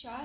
4